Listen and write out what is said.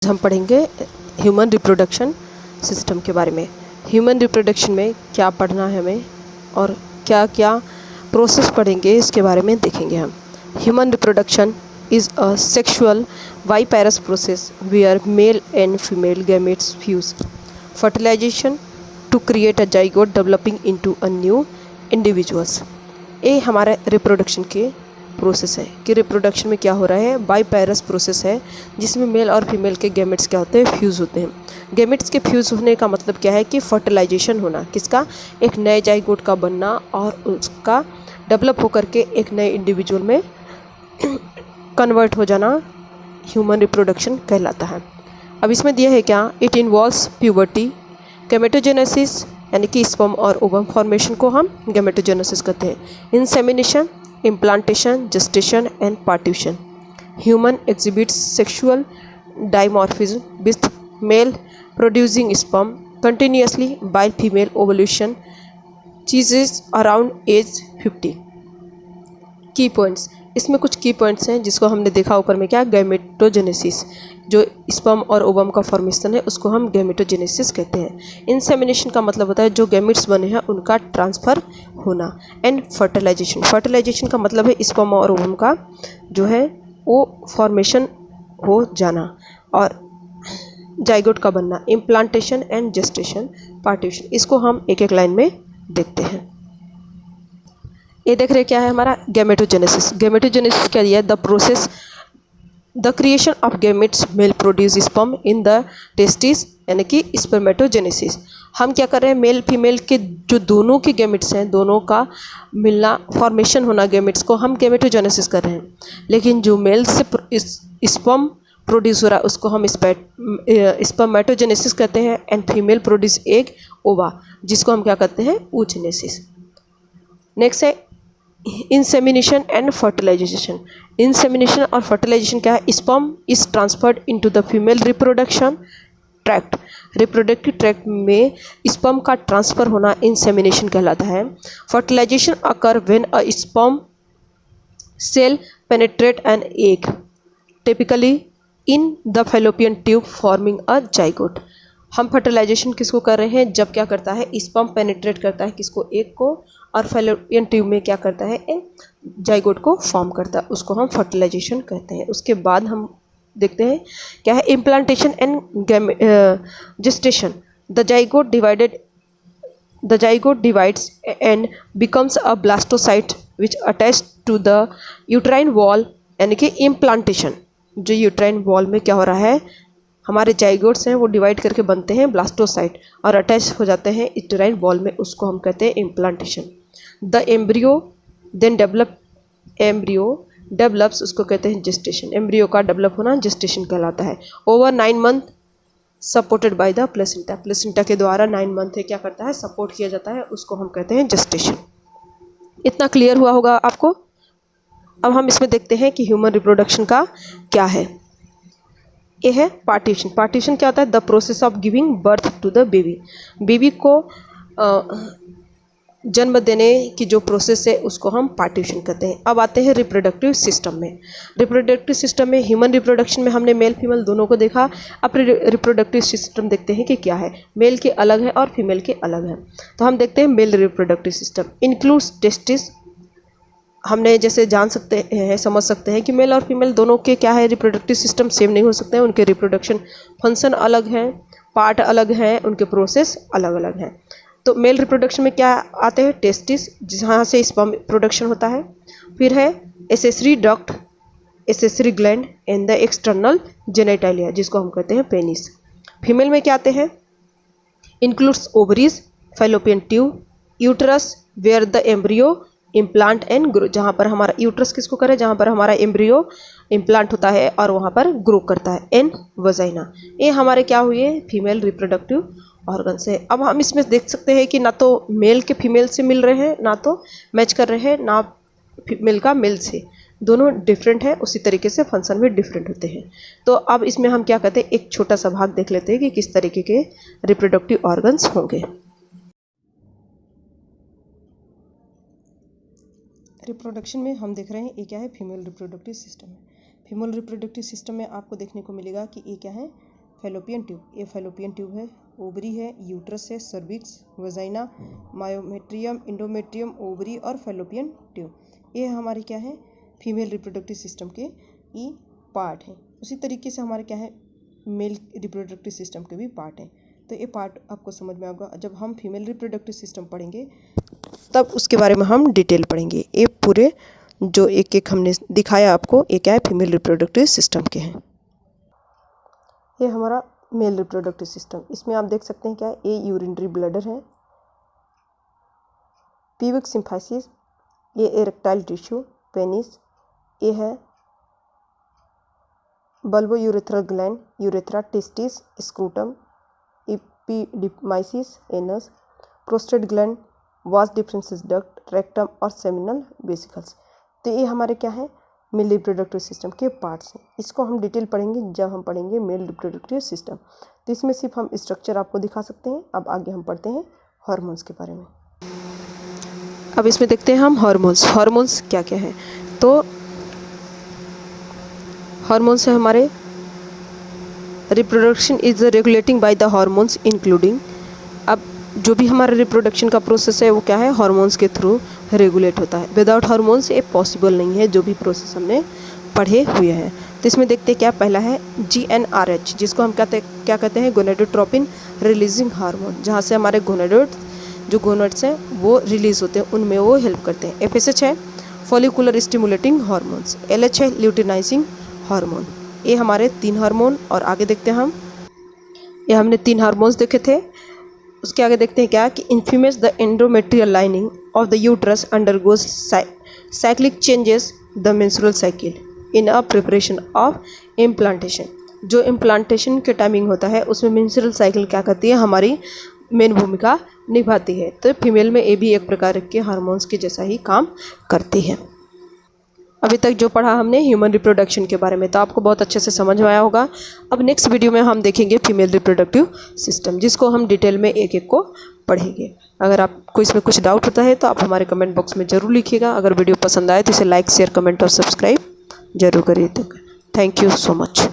हम पढ़ेंगे human reproduction system के बारे में। ह्यूमन रिप्रोडक्शन में क्या पढ़ना है हमें और क्या क्या प्रोसेस पढ़ेंगे इसके बारे में देखेंगे हम। Human reproduction is a sexual viviparous process where male and female gametes fuse fertilisation to create a zygote developing into a new individuals. ये हमारे रिप्रोडक्शन के प्रोसेस है कि रिप्रोडक्शन में क्या हो रहा है, बाईपैरस प्रोसेस है जिसमें मेल और फीमेल के गैमेट्स क्या होते हैं, फ्यूज़ होते हैं। गैमेट्स के फ्यूज़ होने का मतलब क्या है कि फर्टिलाइजेशन होना, किसका, एक नए जाइगोट का बनना और उसका डेवलप होकर के एक नए इंडिविजुअल में कन्वर्ट हो जाना ह्यूमन रिप्रोडक्शन कहलाता है। अब इसमें दिया है क्या, इट इन्वॉल्व्स प्यूबर्टी, गैमेटोजेनेसिस यानी कि स्पर्म और ओवम फॉर्मेशन को हम गैमेटोजेनेसिस कहते हैं, insemination, implantation, gestation and partition. Human exhibits sexual dimorphism with male producing sperm continuously while female ovulation ceases around age 50. की पॉइंट्स, इसमें कुछ की पॉइंट्स हैं जिसको हमने देखा ऊपर में, क्या, गैमेटोजेनेसिस, जो स्पर्म और ओवम का फॉर्मेशन है उसको हम गैमेटोजेनेसिस कहते हैं। इंसेमिनेशन का मतलब होता है जो गैमेट्स बने हैं उनका ट्रांसफ़र होना। एंड फर्टिलाइजेशन, फर्टिलाइजेशन का मतलब है स्पर्म और ओवम का जो है वो फॉर्मेशन हो जाना और जाइगोट का बनना। इम्प्लांटेशन एंड जेस्टेशन, पार्टिशन, इसको हम एक एक लाइन में देखते हैं। ये देख रहे क्या है हमारा गैमेटोजेनेसिस। गैमेटोजेनेसिस क्या दिया है, the process the creation of gametes male produce sperm in the testis यानी कि स्पर्मेटोजेनेसिस। हम क्या कर रहे हैं, मेल फीमेल के जो दोनों के गैमेट्स हैं दोनों का मिलना, फॉर्मेशन होना गैमेट्स को हम गैमेटोजेनेसिस कर रहे हैं। लेकिन जो मेल से स्पर्म प्रोड्यूस हो रहा है उसको हम स्पर्मेटोजेनेसिस कहते हैं। एंड फीमेल प्रोड्यूस एग ओवा जिसको हम क्या कहते हैं, oogenesis। नेक्स्ट है इंसेमिनेशन एंड फर्टिलाइजेशन। इंसेमिनेशन और फर्टिलाइजेशन क्या है, sperm is transferred into the female reproduction tract. Reproductive tract में स्पर्म का ट्रांसफ़र होना इंसेमिनेशन कहलाता है। Fertilization occur when a sperm cell penetrate an egg typically in the Fallopian tube forming a zygote. हम fertilization किसको कर रहे हैं, जब क्या करता है स्पर्म पेनिट्रेट करता है किसको, एग को, और फैलोपियन ट्यूब में क्या करता है, जाइगोट को फॉर्म करता है, उसको हम फर्टिलाइजेशन कहते हैं। उसके बाद हम देखते हैं क्या है, implantation and gestation. The zygote divides and becomes a blastocyst which attach to the uterine wall यानी कि इम्प्लांटेशन। जो यूट्राइन वॉल में क्या हो रहा है, हमारे जाइगोट्स हैं वो डिवाइड करके बनते हैं ब्लास्टोसाइट और अटैच हो जाते हैं यूट्राइन वॉल में, उसको हम कहते हैं implantation. The embryo then develops, उसको कहते हैं जेस्टेशन। एम्ब्रियो का डेवलप होना जेस्टेशन कहलाता है। Over 9 month supported by the placenta, placenta के द्वारा 9 मंथ है क्या करता है, सपोर्ट किया जाता है, उसको हम कहते हैं जेस्टेशन। इतना क्लियर हुआ होगा आपको। अब हम इसमें देखते हैं कि ह्यूमन रिप्रोडक्शन का क्या है। ये है पार्टीशन। पार्टीशन क्या होता है, the process of giving birth to the baby. Baby को जन्म देने की जो प्रोसेस है उसको हम पार्टीशन कहते हैं। अब आते हैं रिप्रोडक्टिव सिस्टम में। रिप्रोडक्टिव सिस्टम में ह्यूमन रिप्रोडक्शन में हमने मेल फीमेल दोनों को देखा। अब रिप्रोडक्टिव सिस्टम देखते हैं कि क्या है, मेल के अलग है और फीमेल के अलग है। तो हम देखते हैं mail reproductive system includes testis. हमने जैसे जान सकते हैं, समझ सकते हैं कि मेल और फीमेल दोनों के क्या है, रिप्रोडक्टिव सिस्टम सेम नहीं हो सकते हैं, उनके रिप्रोडक्शन फंक्शन अलग हैं, पार्ट अलग हैं, उनके प्रोसेस अलग अलग हैं। तो मेल रिप्रोडक्शन में क्या आते हैं, टेस्टिस जहाँ से स्पर्म प्रोडक्शन होता है, फिर है accessory duct, accessory gland and the external genitalia जिसको हम कहते हैं पेनिस। फीमेल में क्या आते हैं, includes ovaries, fallopian tube, uterus where the embryo implant and grow, जहाँ पर हमारा यूट्रस किसको करे, जहाँ पर हमारा एम्ब्रियो इम्प्लांट होता है और वहाँ पर ग्रो करता है, एंड वजाइना। ये हमारे क्या हुए, फीमेल रिप्रोडक्टिव ऑर्गन्स है। अब हम इसमें देख सकते हैं कि ना तो मेल के फीमेल से मिल रहे हैं, ना तो मैच कर रहे हैं, ना फीमेल का मेल से, दोनों डिफरेंट है, उसी तरीके से फंक्शन भी डिफरेंट होते हैं। तो अब इसमें हम क्या कहते हैं, एक छोटा सा भाग देख लेते हैं कि किस तरीके के रिप्रोडक्टिव ऑर्गन्स होंगे। रिप्रोडक्शन में हम देख रहे हैं ये क्या है, फीमेल रिप्रोडक्टिव सिस्टम है। फीमेल रिप्रोडक्टिव सिस्टम में आपको देखने को मिलेगा कि ये क्या है, फैलोपियन ट्यूब, ये फैलोपियन ट्यूब है, ओवरी है, यूट्रस है, cervix, vagina, myometrium, endometrium, ovary और फैलोपियन ट्यूब, ये हमारे क्या है फीमेल रिप्रोडक्टिव सिस्टम के ई पार्ट हैं। उसी तरीके से हमारे क्या है मेल रिप्रोडक्टिव सिस्टम के भी पार्ट हैं। तो ये पार्ट आपको समझ में आएगा जब हम फीमेल रिप्रोडक्टिव सिस्टम पढ़ेंगे, तब उसके बारे में हम डिटेल पढ़ेंगे। ये पूरे जो एक एक हमने दिखाया आपको, ये क्या है फीमेल रिप्रोडक्टिव सिस्टम के हैं। ये हमारा मेल रिप्रोडक्टिव सिस्टम, इसमें आप देख सकते हैं क्या ये यूरिनरी ब्लैडर है, प्यूबिक सिम्फाइसिस, ये इरेक्टाइल टिश्यू, पेनिस, ये है bulbourethral gland, urethra, testis, scrotum, epididymis, anus, prostate gland, vas deferens duct, rectum और सेमिनल वेसिकल्स। तो ये हमारे क्या है मेल रिप्रोडक्टिव सिस्टम के पार्ट्स हैं। इसको हम डिटेल पढ़ेंगे जब हम पढ़ेंगे मेल रिप्रोडक्टिव सिस्टम। तो इसमें सिर्फ हम स्ट्रक्चर आपको दिखा सकते हैं। अब आगे हम पढ़ते हैं हार्मोन्स के बारे में। अब इसमें देखते हैं हम हार्मोन्स क्या क्या है। तो हार्मोन्स है हमारे reproduction is regulating by the hormones including. अब जो भी हमारा रिप्रोडक्शन का प्रोसेस है वो क्या है हार्मोन्स के थ्रू रेगुलेट होता है। विदाउट हार्मोन्स ये पॉसिबल नहीं है, जो भी प्रोसेस हमने पढ़े हुए हैं। तो इसमें देखते हैं क्या पहला है GnRH, जिसको हम क्या कहते हैं गोनेडोट्रोपिन रिलीजिंग हार्मोन, जहाँ से हमारे जो गोनेड्स हैं वो रिलीज होते हैं, उनमें वो हेल्प करते हैं। FSH है फॉलिकुलर स्टिमुलेटिंग हार्मोन्स, LH है ल्यूटिनाइजिंग हार्मोन। ये हमारे 3 हार्मोन। और आगे देखते हैं हम, ये हमने 3 हार्मोन्स देखे थे। उसके आगे देखते हैं क्या कि in females the endometrial lining of the uterus undergoes cyclic changes the menstrual cycle in a preparation of implantation. जो इम्प्लांटेशन के टाइमिंग होता है उसमें मेंस्ट्रुअल साइकिल क्या करती है हमारी मेन भूमिका निभाती है। तो फीमेल में ये भी एक प्रकार के हार्मोन्स के जैसा ही काम करती है। अभी तक जो पढ़ा हमने ह्यूमन रिप्रोडक्शन के बारे में, तो आपको बहुत अच्छे से समझ में आया होगा। अब नेक्स्ट वीडियो में हम देखेंगे फीमेल रिप्रोडक्टिव सिस्टम, जिसको हम डिटेल में एक एक को पढ़ेंगे। अगर आपको इसमें कुछ डाउट होता है तो आप हमारे कमेंट बॉक्स में ज़रूर लिखिएगा। अगर वीडियो पसंद आए तो इसे लाइक, शेयर, कमेंट और सब्सक्राइब जरूर करिए। Thank you so much.